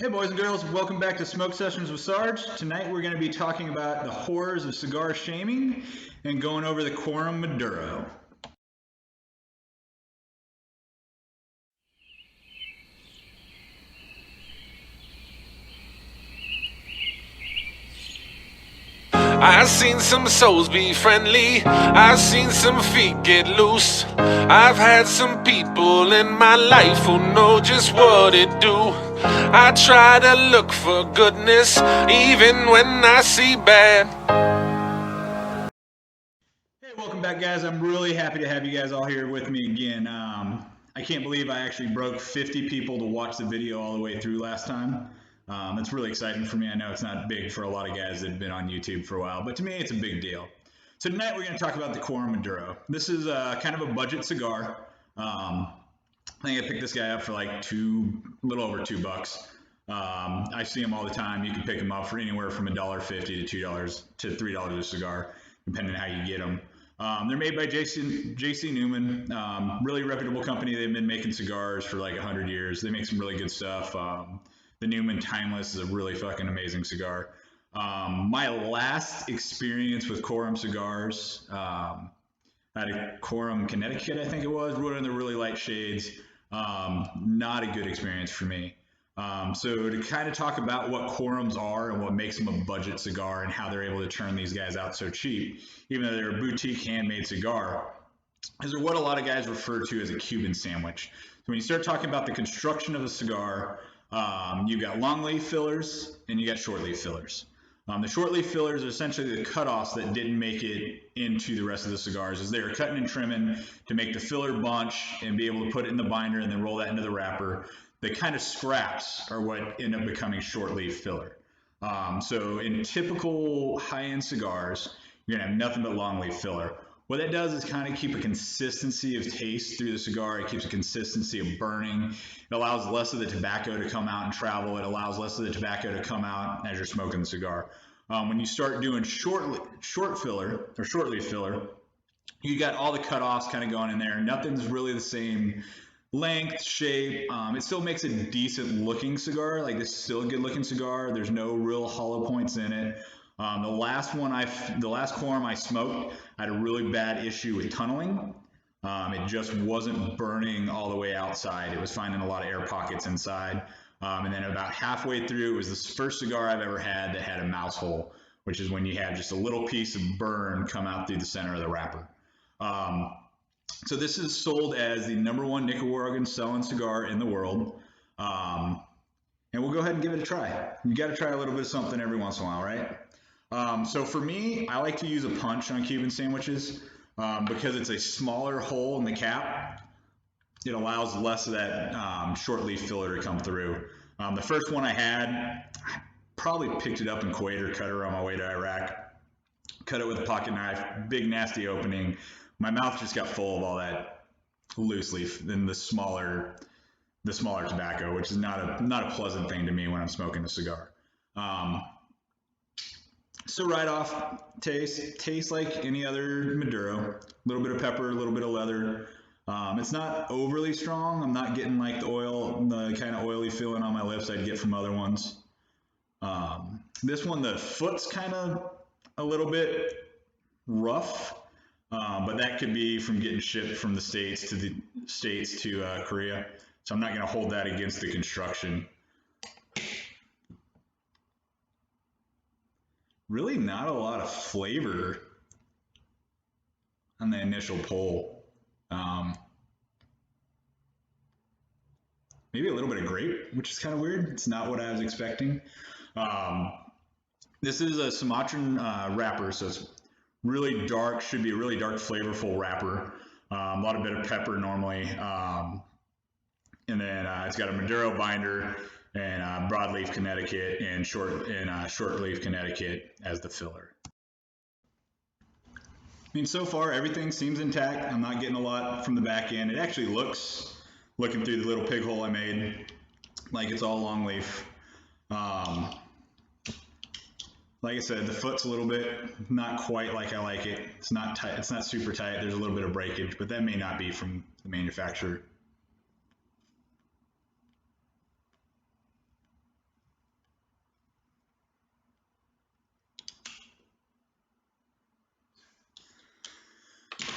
Hey boys and girls, welcome back to Smoke Sessions with Sarge. Tonight we're going to be talking about the horrors of cigar shaming and going over the Quorum Maduro. I've seen some souls be friendly, I've seen some feet get loose. I've had some people in my life who know just what it do. I try to look for goodness even when I see bad. Hey, welcome back guys. I'm really happy to have you guys all here with me again. I can't believe I actually broke 50 people to watch the video all the way through last time. It's really exciting for me. I know it's not big for a lot of guys that have been on YouTube for a while, but to me it's a big deal. So tonight we're going to talk about the Quorum Maduro. This is kind of a budget cigar. I think I picked this guy up for like a little over $2. I see them all the time. You can pick them up for anywhere from $1.50 to $2 to $3 a cigar, depending on how you get them. They're made by J.C. Newman, really reputable company. They've been making cigars for like 100 years. They make some really good stuff. The Newman Timeless is a really fucking amazing cigar. My last experience with Quorum cigars, at a Quorum, Connecticut, I think it was, one of the really light shades. Not a good experience for me. So to kind of talk about what Quorums are and what makes them a budget cigar and how they're able to turn these guys out so cheap, even though they're a boutique handmade cigar, is what a lot of guys refer to as a Cuban sandwich. So when you start talking about the construction of a cigar, you've got long leaf fillers and you got short leaf fillers. The short leaf fillers are essentially the cutoffs that didn't make it into the rest of the cigars, as they are cutting and trimming to make the filler bunch and be able to put it in the binder and then roll that into the wrapper. The kind of scraps are what end up becoming short leaf filler. So in typical high-end cigars, you're gonna have nothing but long leaf filler. What that does is kind of keep a consistency of taste through the cigar. It keeps a consistency of burning. It allows less of the tobacco to come out and travel. It allows less of the tobacco to come out as you're smoking the cigar. When you start doing short filler or short leaf filler, you got all the cutoffs kind of going in there. Nothing's really the same length, shape. It still makes a decent looking cigar. Like, this is still a good looking cigar. There's no real hollow points in it. The last Quorum I smoked, I had a really bad issue with tunneling. It just wasn't burning all the way outside. It was finding a lot of air pockets inside. And then about halfway through, it was the first cigar I've ever had that had a mouse hole, which is when you have just a little piece of burn come out through the center of the wrapper. So this is sold as the #1 Nicaraguan selling cigar in the world. And we'll go ahead and give it a try. You got to try a little bit of something every once in a while, right? So for me, I like to use a punch on Cuban sandwiches because it's a smaller hole in the cap. It allows less of that short leaf filler to come through. The first one I had, I probably picked it up in Kuwait or Qatar on my way to Iraq. Cut it with a pocket knife, big nasty opening. My mouth just got full of all that loose leaf and the smaller tobacco, which is not a pleasant thing to me when I'm smoking a cigar. So right off, tastes like any other Maduro. A little bit of pepper, a little bit of leather. It's not overly strong. I'm not getting like the kind of oily feeling on my lips I'd get from other ones. This one, the foot's kind of a little bit rough, but that could be from getting shipped from the States to Korea. So I'm not going to hold that against the construction. Really not a lot of flavor on the initial pull. Maybe a little bit of grape, which is kind of weird. It's not what I was expecting. This is a Sumatran wrapper, so it's really dark, should be a really dark, flavorful wrapper. A lot of bit of pepper normally. And then it's got a Maduro binder and broadleaf Connecticut and shortleaf Connecticut as the filler. I mean, so far everything seems intact. I'm not getting a lot from the back end. It actually looks, looking through the little pig hole I made, like it's all long leaf. Like I said, the foot's a little bit not quite like I like it. It's not tight. It's not super tight. There's a little bit of breakage, but that may not be from the manufacturer.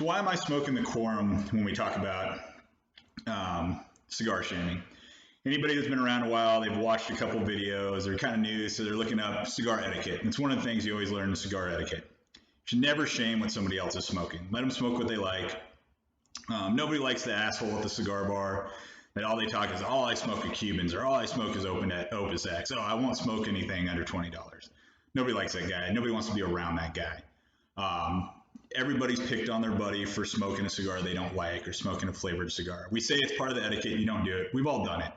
So why am I smoking the Quorum when we talk about cigar shaming? Anybody that's been around a while, they've watched a couple videos, they're kind of new, so they're looking up cigar etiquette. And it's one of the things you always learn in cigar etiquette. You should never shame what somebody else is smoking. Let them smoke what they like. Nobody likes the asshole at the cigar bar that all they talk is, all I smoke are Cubans, or all I smoke is Opus X. Oh, I won't smoke anything under $20. Nobody likes that guy. Nobody wants to be around that guy. Everybody's picked on their buddy for smoking a cigar they don't like or smoking a flavored cigar. We say it's part of the etiquette. You don't do it. We've all done it.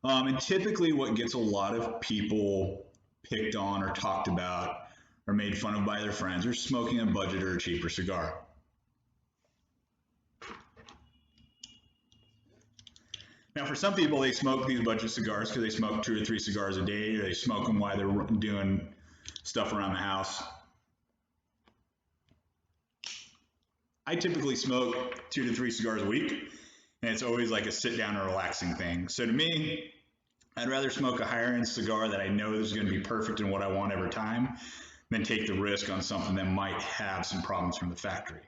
And typically what gets a lot of people picked on or talked about or made fun of by their friends are smoking a budget or a cheaper cigar. Now, for some people, they smoke these budget cigars because they smoke 2 or 3 cigars a day, or they smoke them while they're doing stuff around the house. I typically smoke 2 to 3 cigars a week, and it's always like a sit down or relaxing thing. So to me, I'd rather smoke a higher end cigar that I know is going to be perfect in what I want every time than take the risk on something that might have some problems from the factory.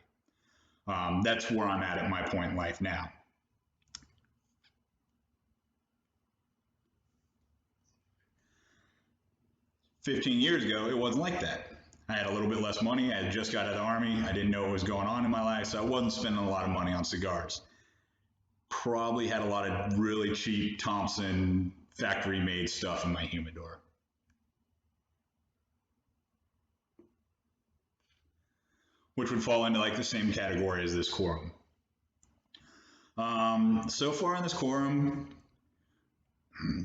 That's where I'm at my point in life now. $15 years ago, it wasn't like that. I had a little bit less money. I had just got out of the Army. I didn't know what was going on in my life, so I wasn't spending a lot of money on cigars. Probably had a lot of really cheap Thompson factory-made stuff in my humidor. Which would fall into like the same category as this Quorum. So far in this Quorum,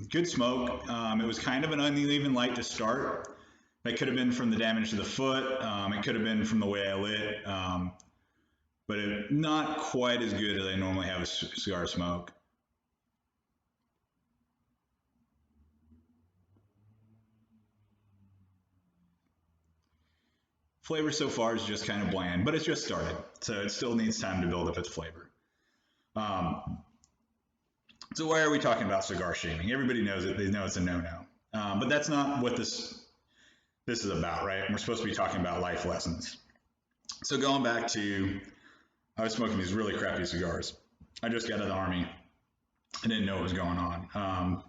good smoke. It was kind of an uneven light to start. That could have been from the damage to the foot. It could have been from the way I lit, but not quite as good as I normally have a cigar smoke. Flavor so far is just kind of bland, but it's just started, so it still needs time to build up its flavor. So why are we talking about cigar shaming? Everybody knows it. They know it's a no-no. But that's not what this is about, right? We're supposed to be talking about life lessons. So going back to, I was smoking these really crappy cigars. I just got out of the Army. I didn't know what was going on.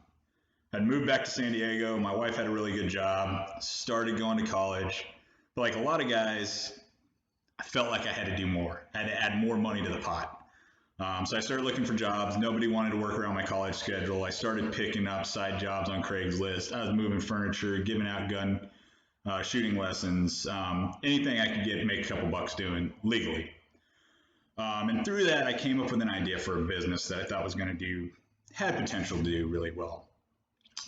I'd moved back to San Diego. My wife had a really good job, started going to college. But like a lot of guys, I felt like I had to do more. I had to add more money to the pot. So I started looking for jobs. Nobody wanted to work around my college schedule. I started picking up side jobs on Craigslist. I was moving furniture, giving out gun shooting lessons, anything I could get, make a couple bucks doing legally. And through that, I came up with an idea for a business that I thought was going to had potential to do really well.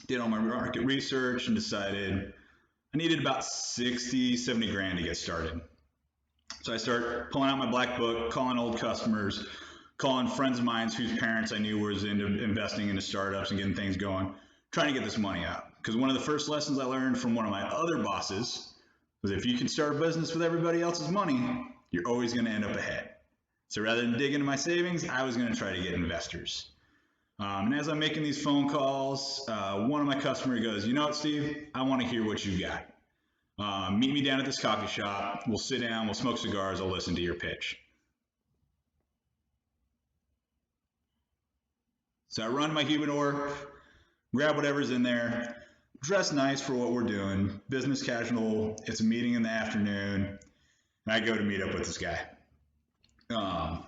Did all my market research and decided I needed about 60, 70 grand to get started. So I started pulling out my black book, calling old customers, calling friends of mine whose parents I knew was into investing into startups and getting things going, trying to get this money out. Because one of the first lessons I learned from one of my other bosses was if you can start a business with everybody else's money, you're always going to end up ahead. So rather than dig into my savings, I was going to try to get investors. And as I'm making these phone calls, one of my customers goes, you know what, Steve, I want to hear what you got. Meet me down at this coffee shop. We'll sit down, we'll smoke cigars, I'll listen to your pitch. So I run my humidor, grab whatever's in there, dress nice for what we're doing, business casual, it's a meeting in the afternoon, and I go to meet up with this guy. And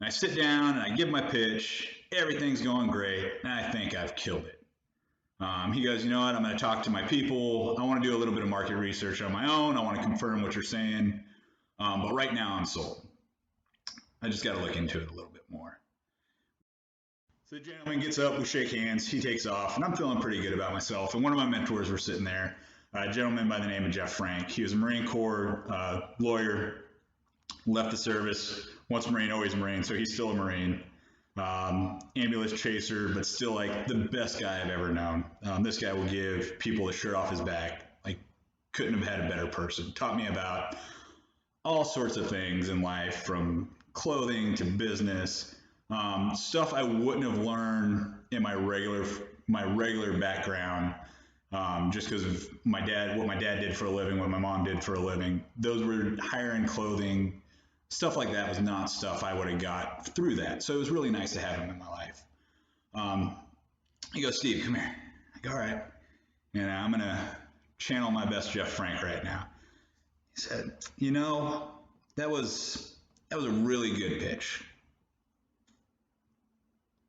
I sit down and I give my pitch, everything's going great, and I think I've killed it. He goes, you know what, I'm going to talk to my people, I want to do a little bit of market research on my own, I want to confirm what you're saying, but right now I'm sold. I just got to look into it a little bit more. So the gentleman gets up, we shake hands, he takes off, and I'm feeling pretty good about myself. And one of my mentors were sitting there, a gentleman by the name of Jeff Frank. He was a Marine Corps lawyer, left the service, once Marine, always Marine, so he's still a Marine. Ambulance chaser, but still like the best guy I've ever known. This guy will give people the shirt off his back. Like, couldn't have had a better person. Taught me about all sorts of things in life, from clothing to business. Stuff I wouldn't have learned in my regular background, just because of what my dad did for a living, what my mom did for a living. Those were higher end clothing, Stuff like that was not stuff I would have got through that. So it was really nice to have him in my life. He goes, Steve, come here. I go, all right. And I'm going to channel my best Jeff Frank right now. He said, you know, that was a really good pitch.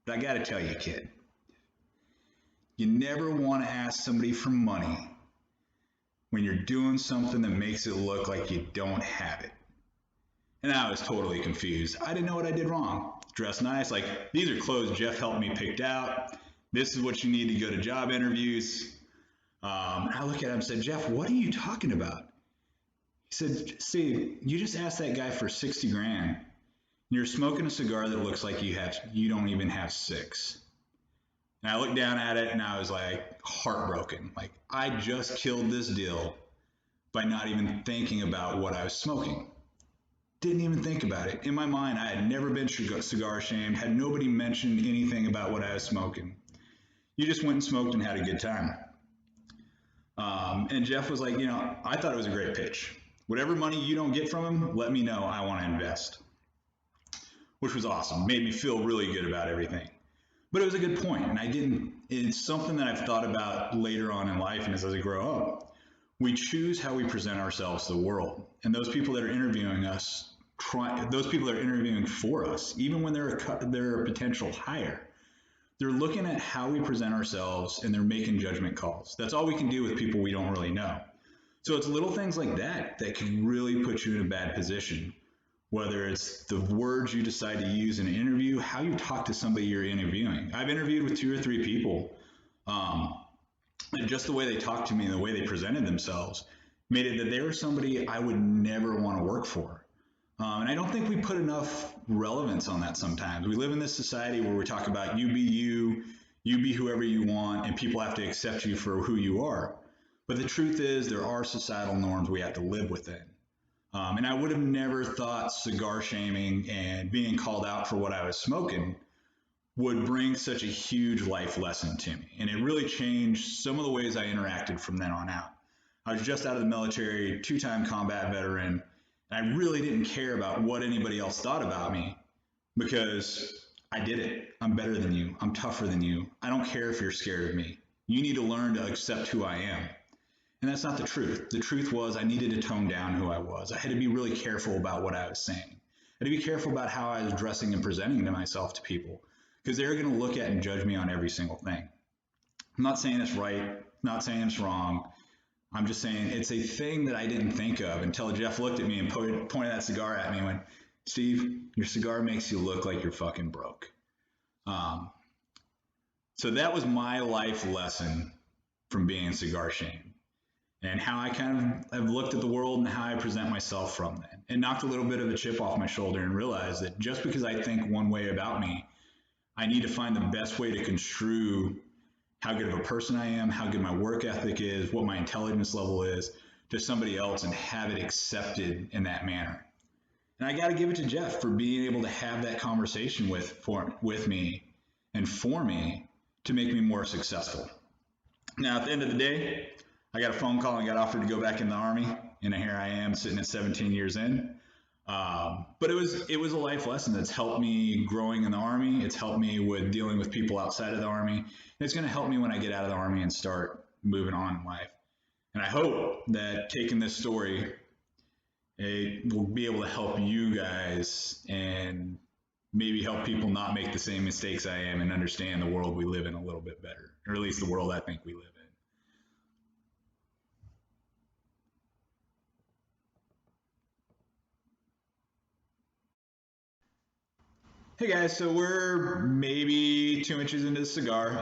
But I got to tell you, kid, you never want to ask somebody for money when you're doing something that makes it look like you don't have it. And I was totally confused. I didn't know what I did wrong. Dressed nice, like these are clothes Jeff helped me picked out. This is what you need to go to job interviews. And I look at him and said, Jeff, what are you talking about? He said, Steve, you just asked that guy for 60 grand. You're smoking a cigar that looks like you don't even have 6. And I looked down at it and I was like heartbroken. Like I just killed this deal by not even thinking about what I was smoking. Didn't even think about it. In my mind, I had never been cigar shamed, had nobody mentioned anything about what I was smoking. You just went and smoked and had a good time. And Jeff was like, you know, I thought it was a great pitch. Whatever money you don't get from him, let me know. I want to invest. Which was awesome. Made me feel really good about everything. But it was a good point. And it's something that I've thought about later on in life and as I grow up. We choose how we present ourselves to the world. And those people that are interviewing us, those people that are interviewing for us, even when they're a potential hire, they're looking at how we present ourselves and they're making judgment calls. That's all we can do with people we don't really know. So it's little things like that that can really put you in a bad position. Whether it's the words you decide to use in an interview, how you talk to somebody you're interviewing. I've interviewed with 2 or 3 people. And just the way they talked to me and the way they presented themselves made it that they were somebody I would never want to work for. And I don't think we put enough relevance on that sometimes. We live in this society where we talk about you be whoever you want, and people have to accept you for who you are. But the truth is there are societal norms we have to live within. And I would have never thought cigar shaming and being called out for what I was smoking would bring such a huge life lesson to me. And it really changed some of the ways I interacted from then on out. I was just out of the military, 2-time combat veteran, and I really didn't care about what anybody else thought about me because I did it. I'm better than you. I'm tougher than you. I don't care if you're scared of me. You need to learn to accept who I am. And that's not the truth. The truth was I needed to tone down who I was. I had to be really careful about what I was saying. I had to be careful about how I was dressing and presenting to myself to people, because they're going to look at and judge me on every single thing. I'm not saying it's right, not saying it's wrong. I'm just saying it's a thing that I didn't think of until Jeff looked at me and pointed that cigar at me and went, Steve, your cigar makes you look like you're fucking broke. So that was my life lesson from being cigar shamed, and how I kind of have looked at the world and how I present myself from that, and knocked a little bit of a chip off my shoulder and realized that just because I think one way about me, I need to find the best way to construe how good of a person I am, how good my work ethic is, what my intelligence level is to somebody else, and have it accepted in that manner. And I got to give it to Jeff for being able to have that conversation with me and for me to make me more successful. Now, at the end of the day, I got a phone call and got offered to go back in the Army, and here I am sitting at 17 years in. But it was a life lesson that's helped me growing in the Army. It's helped me with dealing with people outside of the Army. And it's going to help me when I get out of the Army and start moving on in life. And I hope that taking this story, it will be able to help you guys and maybe help people not make the same mistakes I am and understand the world we live in a little bit better, or at least the world I think we live in. Hey guys, so we're maybe 2 inches into the cigar.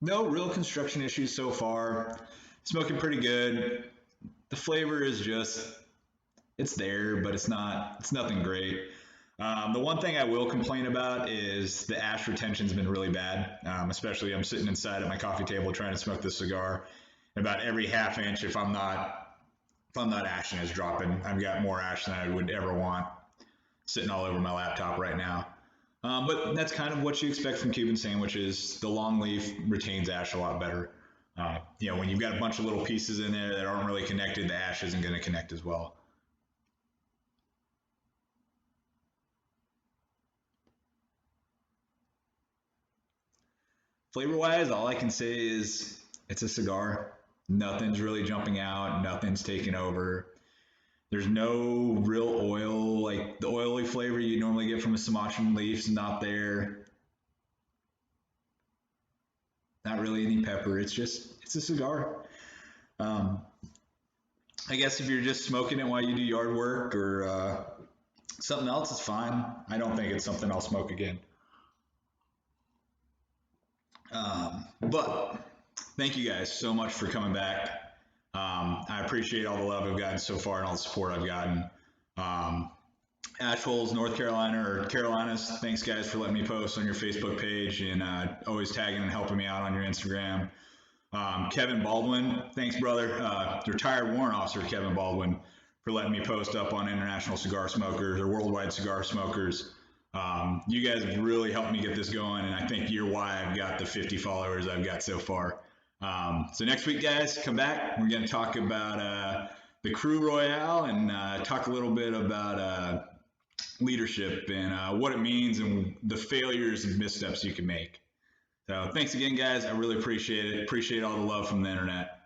No real construction issues so far. Smoking pretty good. The flavor is just, it's there, but it's nothing great. The one thing I will complain about is the ash retention's been really bad. Especially I'm sitting inside at my coffee table trying to smoke this cigar. About every half inch, if I'm not ashing, is dropping. I've got more ash than I would ever want sitting all over my laptop right now. But that's kind of what you expect from Cuban sandwiches. The long leaf retains ash a lot better. When you've got a bunch of little pieces in there that aren't really connected, the ash isn't going to connect as well. Flavor wise, all I can say is it's a cigar. Nothing's really jumping out. Nothing's taking over. There's no real oil, like the oily flavor you normally get from a Sumatran leaf is not there. Not really any pepper. It's a cigar. Um, I guess if you're just smoking it while you do yard work or something else, it's fine. I don't think it's something I'll smoke again. But thank you guys so much for coming back. I appreciate all the love I've gotten so far and all the support I've gotten. Ashholes, North Carolina, or Carolinas, thanks guys for letting me post on your Facebook page and always tagging and helping me out on your Instagram. Kevin Baldwin, thanks brother. Retired warrant officer Kevin Baldwin for letting me post up on International Cigar Smokers or Worldwide Cigar Smokers. You guys have really helped me get this going, and I think you're why I've got the 50 followers I've got so far. So next week, guys, come back. We're going to talk about the Crew Royale and talk a little bit about leadership and what it means and the failures and missteps you can make. So thanks again, guys. I really appreciate it. Appreciate all the love from the internet.